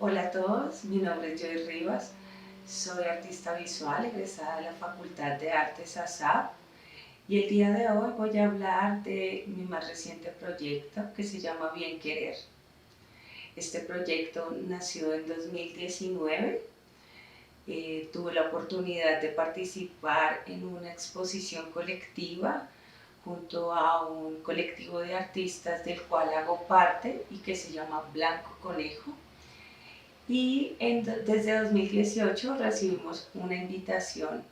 Hola a todos, mi nombre es Joy Rivas, soy artista visual egresada de la Facultad de Artes ASAP y el día de hoy voy a hablar de mi más reciente proyecto que se llama Bien Querer. Este proyecto nació en 2019, tuve la oportunidad de participar en una exposición colectiva junto a un colectivo de artistas del cual hago parte y que se llama Blanco Conejo. Y desde 2018 recibimos una invitación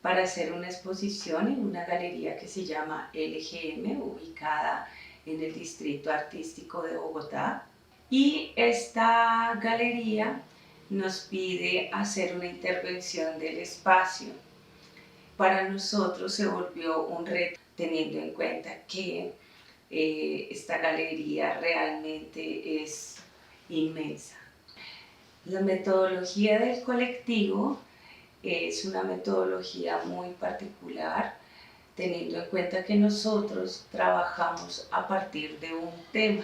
para hacer una exposición en una galería que se llama LGM, ubicada en el Distrito Artístico de Bogotá. Y esta galería nos pide hacer una intervención del espacio. Para nosotros se volvió un reto, teniendo en cuenta que esta galería realmente es inmensa. La metodología del colectivo es una metodología muy particular, teniendo en cuenta que nosotros trabajamos a partir de un tema.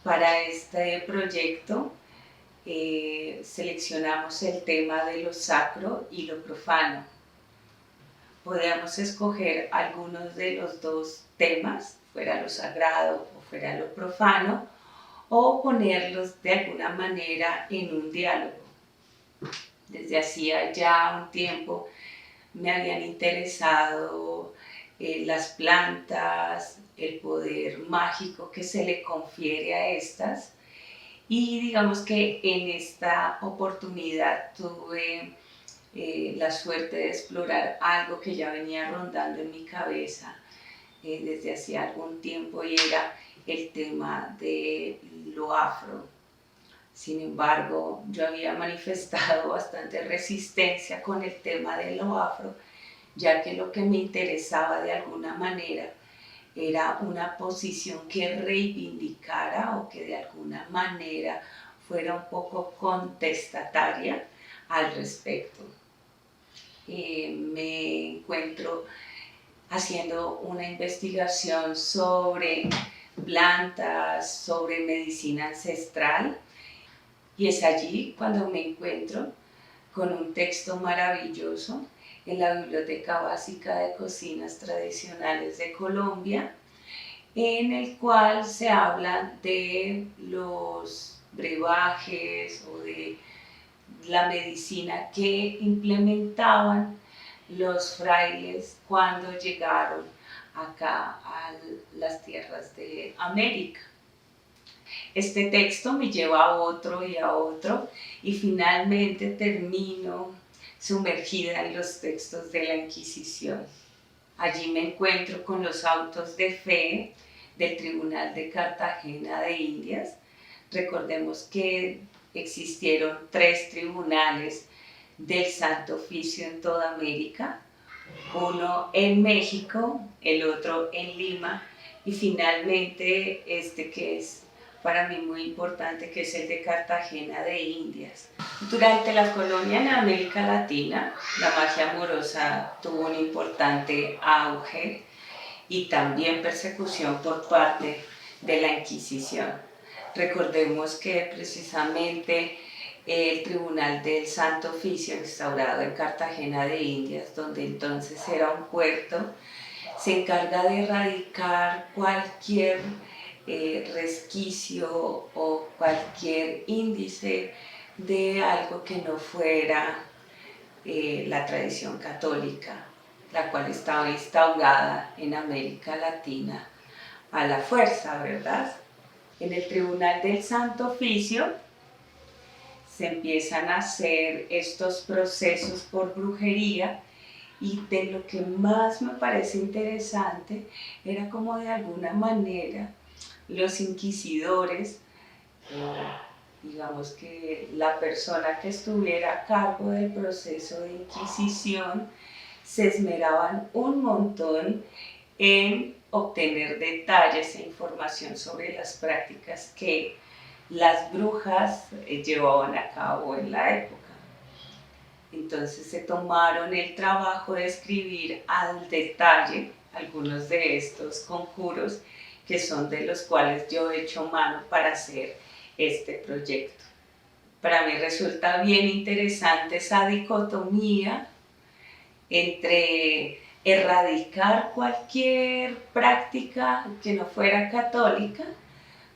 Para este proyecto seleccionamos el tema de lo sacro y lo profano. Podíamos escoger algunos de los dos temas, fuera lo sagrado o fuera lo profano, o ponerlos de alguna manera en un diálogo. Desde hacía ya un tiempo me habían interesado las plantas, el poder mágico que se le confiere a estas, y digamos que en esta oportunidad tuve la suerte de explorar algo que ya venía rondando en mi cabeza desde hacía algún tiempo, y era el tema de lo afro. Sin embargo, yo había manifestado bastante resistencia con el tema de lo afro, ya que lo que me interesaba de alguna manera era una posición que reivindicara o que de alguna manera fuera un poco contestataria al respecto. Me encuentro haciendo una investigación sobre plantas, sobre medicina ancestral, y es allí cuando me encuentro con un texto maravilloso en la Biblioteca Básica de Cocinas Tradicionales de Colombia, en el cual se habla de los brebajes o de la medicina que implementaban los frailes cuando llegaron acá a las tierras de América. Este texto me lleva a otro y a otro, y finalmente termino sumergida en los textos de la Inquisición. Allí me encuentro con los autos de fe del Tribunal de Cartagena de Indias. Recordemos que existieron 3 tribunales del Santo Oficio en toda América, uno en México, el otro en Lima, y finalmente este que es para mí muy importante, que es el de Cartagena de Indias. Durante la colonia en América Latina, la magia amorosa tuvo un importante auge y también persecución por parte de la Inquisición. Recordemos que precisamente el Tribunal del Santo Oficio, instaurado en Cartagena de Indias, donde entonces era un puerto, se encarga de erradicar cualquier resquicio o cualquier índice de algo que no fuera la tradición católica, la cual estaba instaurada en América Latina a la fuerza, ¿verdad? En el Tribunal del Santo Oficio se empiezan a hacer estos procesos por brujería, y de lo que más me parece interesante era como de alguna manera los inquisidores, digamos que la persona que estuviera a cargo del proceso de inquisición, se esmeraban un montón en obtener detalles e información sobre las prácticas que las brujas llevaban a cabo en la época. Entonces se tomaron el trabajo de escribir al detalle algunos de estos conjuros, que son de los cuales yo he hecho mano para hacer este proyecto. Para mí resulta bien interesante esa dicotomía entre erradicar cualquier práctica que no fuera católica,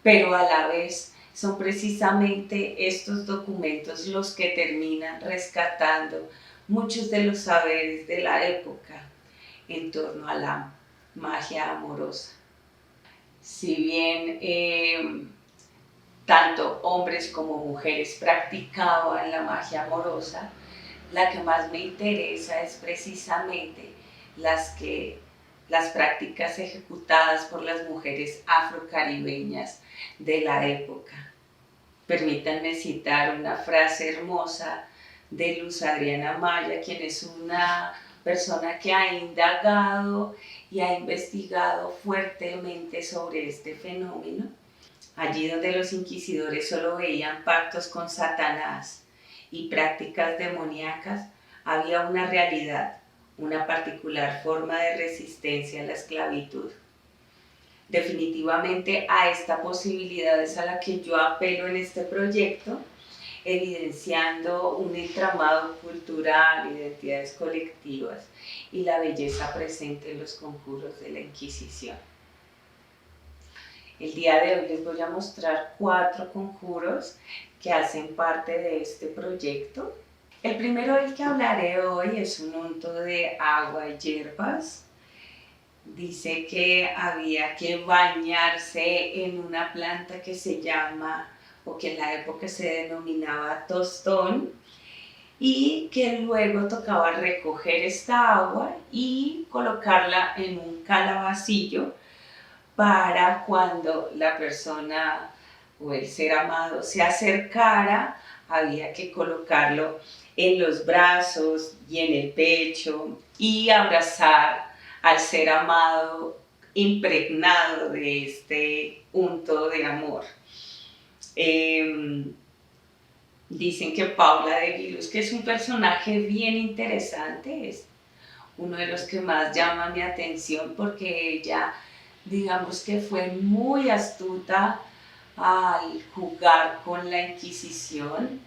pero a la vez son precisamente estos documentos los que terminan rescatando muchos de los saberes de la época en torno a la magia amorosa. Si bien tanto hombres como mujeres practicaban la magia amorosa, la que más me interesa es precisamente las prácticas ejecutadas por las mujeres afrocaribeñas de la época. Permítanme citar una frase hermosa de Luz Adriana Maya, quien es una persona que ha indagado y ha investigado fuertemente sobre este fenómeno. Allí donde los inquisidores solo veían pactos con Satanás y prácticas demoníacas, había una realidad, una particular forma de resistencia a la esclavitud. Definitivamente a esta posibilidad es a la que yo apelo en este proyecto, evidenciando un entramado cultural, identidades colectivas y la belleza presente en los conjuros de la Inquisición. El día de hoy les voy a mostrar 4 conjuros que hacen parte de este proyecto. El primero del que hablaré hoy es un unto de agua y hierbas. Dice que había que bañarse en una planta que se llama, o que en la época se denominaba tostón, y que luego tocaba recoger esta agua y colocarla en un calabacillo para cuando la persona o el ser amado se acercara, había que colocarlo en los brazos y en el pecho y abrazar al ser amado impregnado de este unto de amor. Dicen que Paula de Aguiluz, que es un personaje bien interesante, es uno de los que más llama mi atención porque ella, digamos que fue muy astuta al jugar con la Inquisición.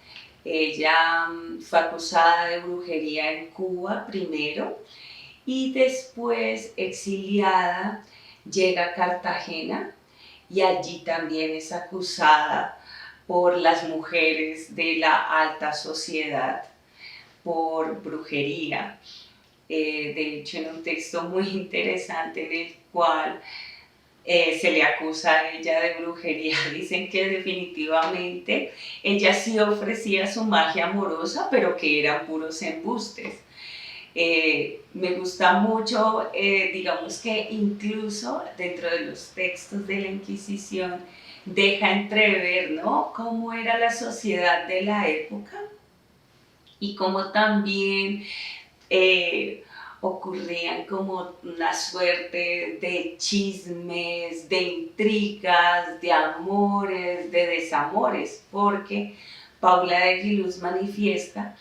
Ella fue acusada de brujería en Cuba primero y después exiliada llega a Cartagena y allí también es acusada por las mujeres de la alta sociedad por brujería. De hecho, en un texto muy interesante en el cual se le acusa a ella de brujería, dicen que definitivamente ella sí ofrecía su magia amorosa, pero que eran puros embustes. Me gusta mucho, digamos que incluso dentro de los textos de la Inquisición deja entrever, ¿no?, cómo era la sociedad de la época y cómo también ocurrían como una suerte de chismes, de intrigas, de amores, de desamores, porque Paula de Aguiluz manifiesta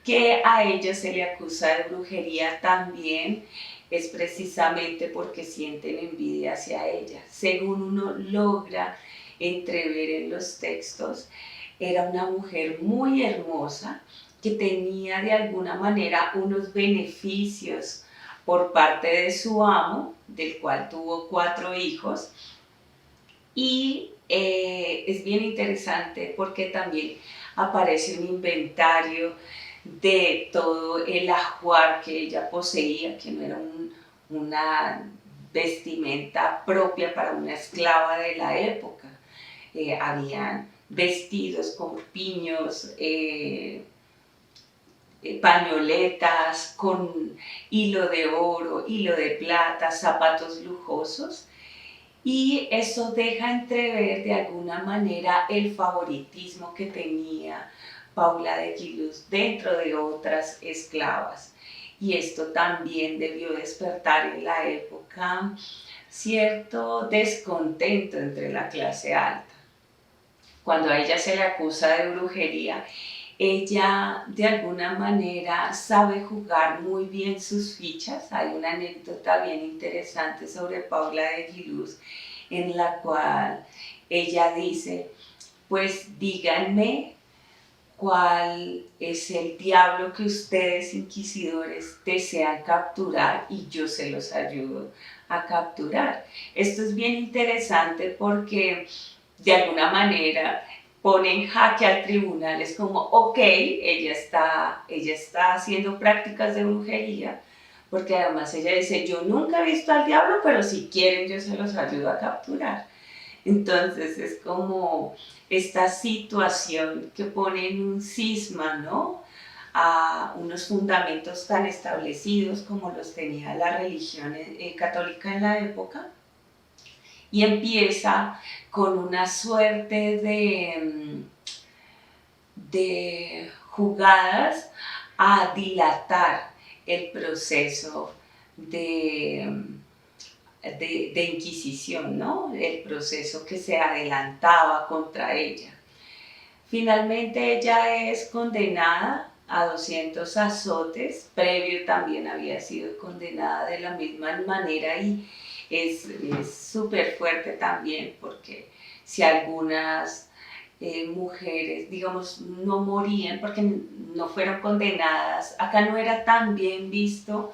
que a ella se le acusa de brujería también es precisamente porque sienten envidia hacia ella. Según uno logra entrever en los textos, era una mujer muy hermosa que tenía de alguna manera unos beneficios por parte de su amo, del cual tuvo 4 hijos, y es bien interesante porque también aparece un inventario de todo el ajuar que ella poseía, que no era una vestimenta propia para una esclava de la época. Habían vestidos con piños, pañoletas con hilo de oro, hilo de plata, zapatos lujosos, y eso deja entrever de alguna manera el favoritismo que tenía Paula de Aguiluz dentro de otras esclavas. Y esto también debió despertar en la época cierto descontento entre la clase alta. Cuando a ella se le acusa de brujería, ella de alguna manera sabe jugar muy bien sus fichas. Hay una anécdota bien interesante sobre Paula de Aguiluz en la cual ella dice, pues díganme cuál es el diablo que ustedes, inquisidores, desean capturar y yo se los ayudo a capturar. Esto es bien interesante porque de alguna manera pone en jaque al tribunal, es como, ok, ella está haciendo prácticas de brujería, porque además ella dice, yo nunca he visto al diablo, pero si quieren yo se los ayudo a capturar. Entonces es como esta situación que pone en un cisma, ¿no? A unos fundamentos tan establecidos como los tenía la religión católica en la época, y empieza con una suerte de jugadas a dilatar el proceso de Inquisición, ¿no? El proceso que se adelantaba contra ella. Finalmente ella es condenada a 200 azotes, previo también había sido condenada de la misma manera y es súper fuerte también porque si algunas mujeres, digamos, no morían porque no fueron condenadas, acá no era tan bien visto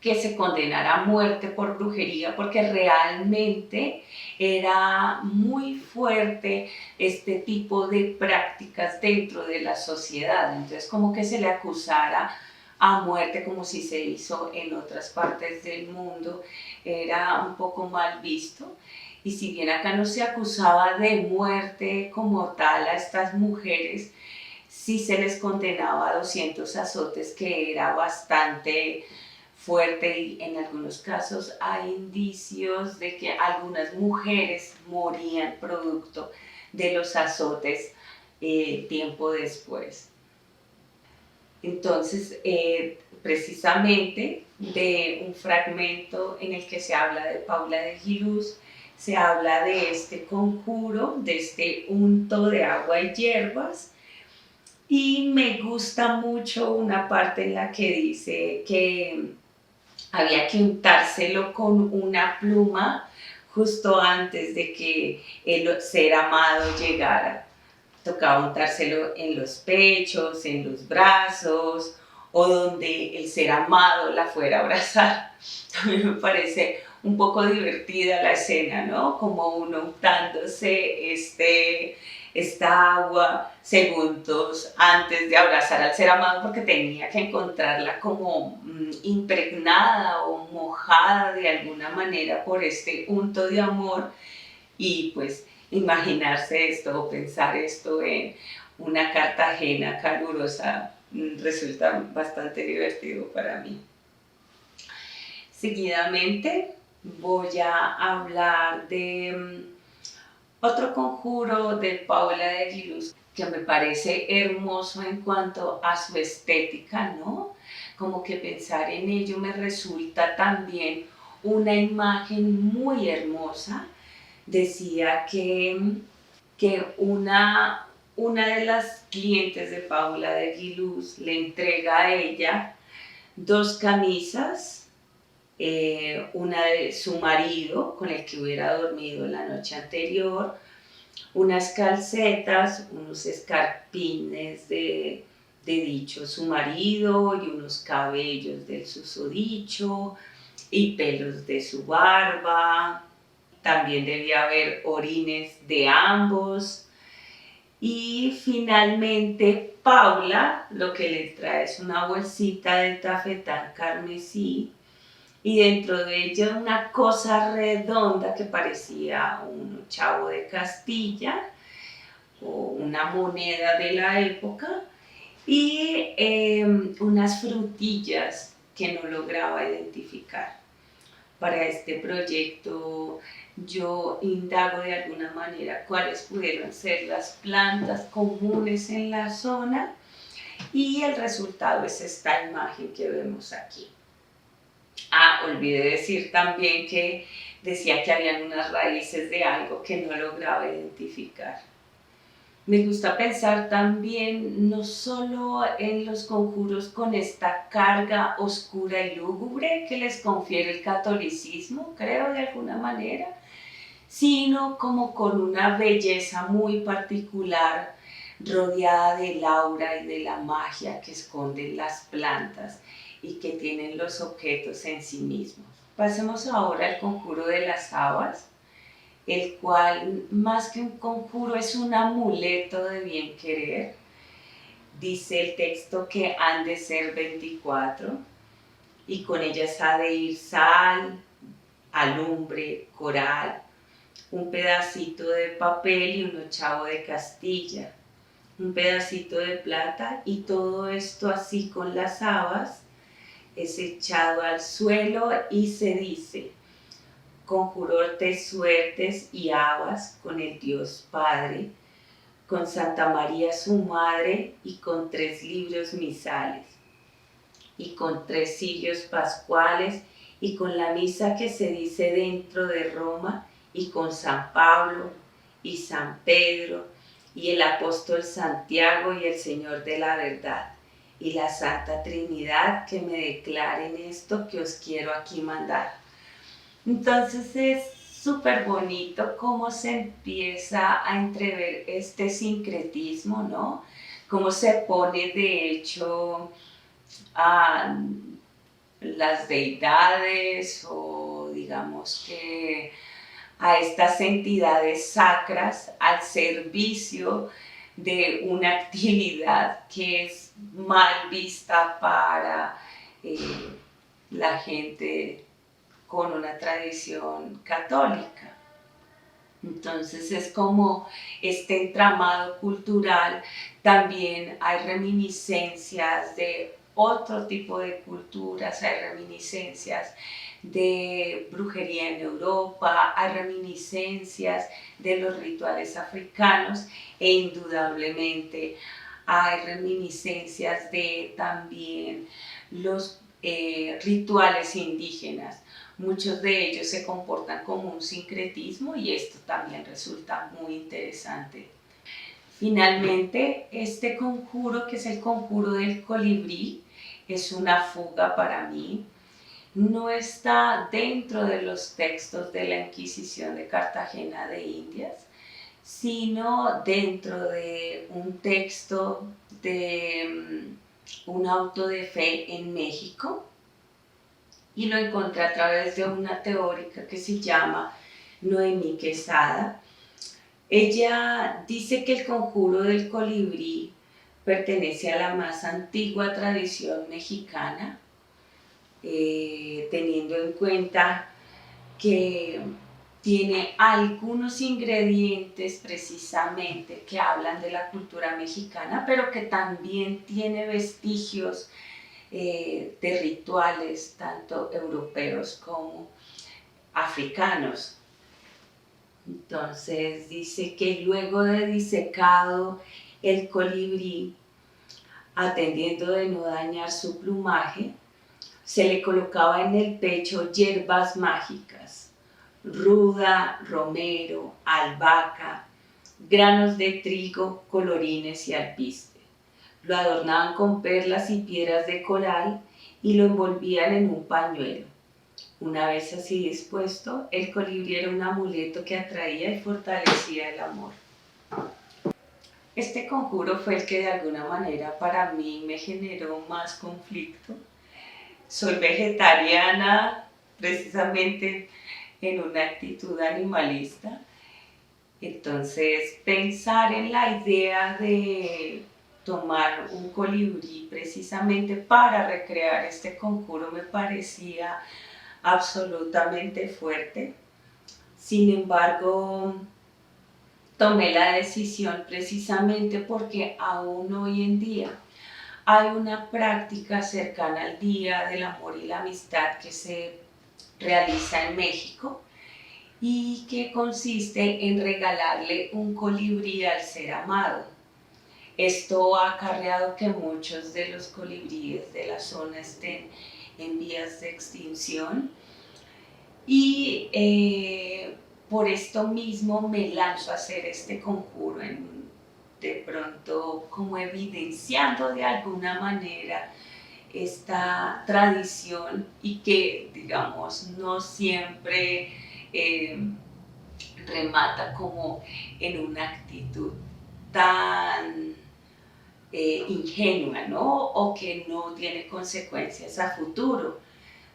que se condenara a muerte por brujería, porque realmente era muy fuerte este tipo de prácticas dentro de la sociedad. Entonces, como que se le acusara a muerte, como si se hizo en otras partes del mundo, era un poco mal visto. Y si bien acá no se acusaba de muerte como tal a estas mujeres, sí se les condenaba a 200 azotes, que era bastante fuerte, y en algunos casos hay indicios de que algunas mujeres morían producto de los azotes tiempo después. Entonces, precisamente de un fragmento en el que se habla de Paula de Giluz, se habla de este conjuro, de este unto de agua y hierbas, y me gusta mucho una parte en la que dice que había que untárselo con una pluma justo antes de que el ser amado llegara. Tocaba untárselo en los pechos, en los brazos, o donde el ser amado la fuera a abrazar. A mí me parece un poco divertida la escena, ¿no? Como uno untándose esta agua segundos antes de abrazar al ser amado, porque tenía que encontrarla como impregnada o mojada de alguna manera por este unto de amor. Y pues imaginarse esto o pensar esto en una Cartagena calurosa resulta bastante divertido para mí. Seguidamente voy a hablar de otro conjuro de Paula de Giluz que me parece hermoso en cuanto a su estética, ¿no? Como que pensar en ello me resulta también una imagen muy hermosa. Decía que una de las clientes de Paula de Giluz le entrega a ella dos camisas, una de su marido con el que hubiera dormido la noche anterior, unas calcetas, unos escarpines de dicho su marido y unos cabellos del susodicho y pelos de su barba. También debía haber orines de ambos. Y finalmente Paula lo que le trae es una bolsita de tafetán carmesí y dentro de ella una cosa redonda que parecía un chavo de Castilla o una moneda de la época y unas frutillas que no lograba identificar. Para este proyecto yo indago de alguna manera cuáles pudieron ser las plantas comunes en la zona y el resultado es esta imagen que vemos aquí. Olvidé decir también que decía que habían unas raíces de algo que no lograba identificar. Me gusta pensar también no solo en los conjuros con esta carga oscura y lúgubre que les confiere el catolicismo, creo de alguna manera, sino como con una belleza muy particular rodeada del aura y de la magia que esconden las plantas y que tienen los objetos en sí mismos. Pasemos ahora al conjuro de las habas, el cual más que un conjuro es un amuleto de bien querer. Dice el texto que han de ser 24 y con ellas ha de ir sal, alumbre, coral, un pedacito de papel y un ochavo de Castilla, un pedacito de plata, y todo esto así con las habas es echado al suelo y se dice: conjuróte suertes y habas con el Dios Padre, con Santa María su Madre y con 3 libros misales y con 3 cirios pascuales y con la misa que se dice dentro de Roma y con San Pablo y San Pedro y el apóstol Santiago y el Señor de la verdad y la Santa Trinidad, que me declaren esto que os quiero aquí mandar. Entonces es súper bonito cómo se empieza a entrever este sincretismo, ¿no? Cómo se pone de hecho a las deidades o digamos que a estas entidades sacras al servicio de una actividad que es mal vista para la gente con una tradición católica. Entonces es como este entramado cultural. También hay reminiscencias de otro tipo de culturas, hay reminiscencias de brujería en Europa, hay reminiscencias de los rituales africanos e indudablemente hay reminiscencias de también los rituales indígenas. Muchos de ellos se comportan como un sincretismo y esto también resulta muy interesante. Finalmente, este conjuro, que es el conjuro del colibrí, es una fuga para mí. No está dentro de los textos de la Inquisición de Cartagena de Indias, sino dentro de un texto de un auto de fe en México, y lo encontré a través de una teórica que se llama Noemí Quesada. Ella dice que el conjuro del colibrí pertenece a la más antigua tradición mexicana, teniendo en cuenta que tiene algunos ingredientes precisamente que hablan de la cultura mexicana, pero que también tiene vestigios de rituales tanto europeos como africanos. Entonces dice que luego de disecado el colibrí, atendiendo de no dañar su plumaje, se le colocaba en el pecho hierbas mágicas: ruda, romero, albahaca, granos de trigo, colorines y alpiste. Lo adornaban con perlas y piedras de coral y lo envolvían en un pañuelo. Una vez así dispuesto, el colibrí era un amuleto que atraía y fortalecía el amor. Este conjuro fue el que de alguna manera para mí me generó más conflicto. Soy vegetariana precisamente en una actitud animalista. Entonces, pensar en la idea de tomar un colibrí precisamente para recrear este conjuro me parecía absolutamente fuerte. Sin embargo, tomé la decisión precisamente porque aún hoy en día hay una práctica cercana al Día del Amor y la Amistad que se realiza en México y que consiste en regalarle un colibrí al ser amado. Esto ha acarreado que muchos de los colibríes de la zona estén en vías de extinción y por esto mismo me lanzo a hacer este conjuro, de pronto como evidenciando de alguna manera esta tradición y que digamos no siempre remata como en una actitud tan ingenua, ¿no? O que no tiene consecuencias a futuro.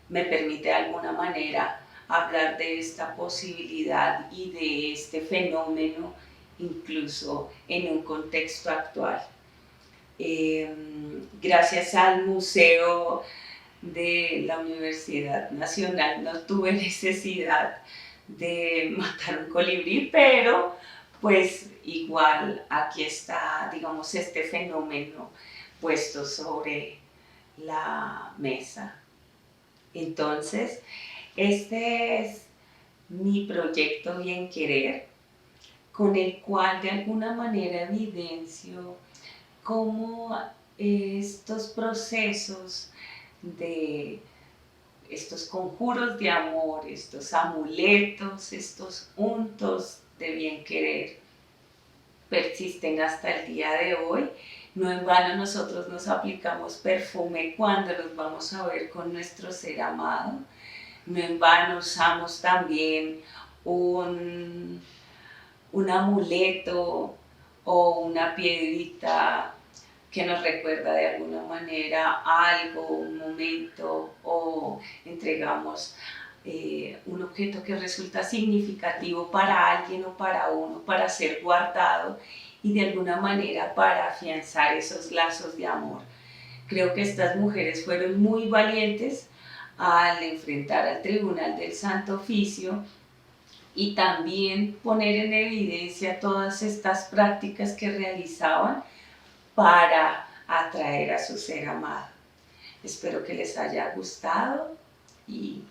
Me permite de alguna manera hablar de esta posibilidad y de este fenómeno incluso en un contexto actual. Gracias al Museo de la Universidad Nacional no tuve necesidad de matar un colibrí, pero pues igual aquí está, digamos, este fenómeno puesto sobre la mesa. Entonces, este es mi proyecto Bien Querer, con el cual de alguna manera evidencio cómo estos procesos de estos conjuros de amor, estos amuletos, estos untos de bien querer persisten hasta el día de hoy. No en vano nosotros nos aplicamos perfume cuando nos vamos a ver con nuestro ser amado. No en vano usamos también un amuleto o una piedrita que nos recuerda de alguna manera algo, un momento, o entregamos un objeto que resulta significativo para alguien o para uno, para ser guardado y de alguna manera para afianzar esos lazos de amor. Creo que estas mujeres fueron muy valientes al enfrentar al Tribunal del Santo Oficio y también poner en evidencia todas estas prácticas que realizaban para atraer a su ser amado. Espero que les haya gustado y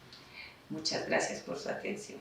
muchas gracias por su atención.